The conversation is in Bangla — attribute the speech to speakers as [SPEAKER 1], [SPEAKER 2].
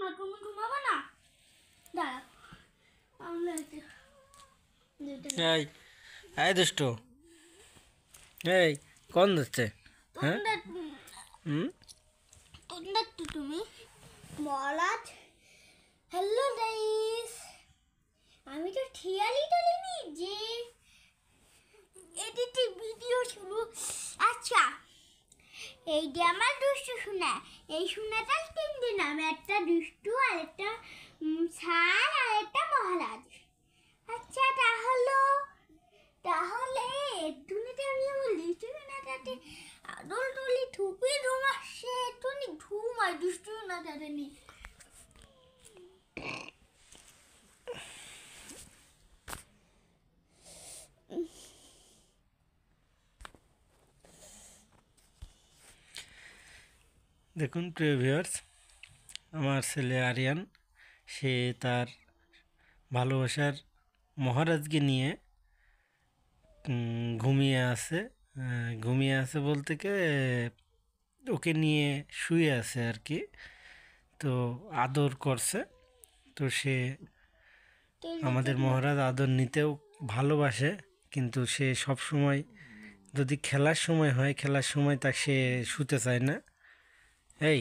[SPEAKER 1] না তুমি ঘুমাবো না দাঁড়া আমরা
[SPEAKER 2] এই এই দুষ্ট এই কোন দিচ্ছে হ্যাঁ
[SPEAKER 1] তুমি মহারাজ হ্যালো গাইস আমি তো ঠিয়ালি টলিনি যে এডিটিং ভিডিও শুরু আচ্ছা এই যে আমার দুষ্টু শোনা এই শোনাটার তিন দিন আমি একটা দুষ্টু আর একটা ছাল আর একটা মহারাজ আচ্ছা তাহলে টুনিতে আমি বলি টুনিটাতে আদল টুলি ঠুপি ঘুমাচ্ছে টুনি ঘুমায় দুষ্টু না তাদের নি
[SPEAKER 2] দেখুন প্রিয় ভিউয়ার্স, আমার ছেলে আরিয়ান সে তার ভালোবাসার মহারাজকে নিয়ে ঘুমিয়ে আছে বলতে ওকে নিয়ে শুয়ে আছে আর কি। তো আদর করছে। তো সে আমাদের মহারাজ আদর নিতেও ভালোবাসে, কিন্তু সে সব সময় যদি খেলার সময় হয় খেলার সময় তা সে শুতে চায় না। এই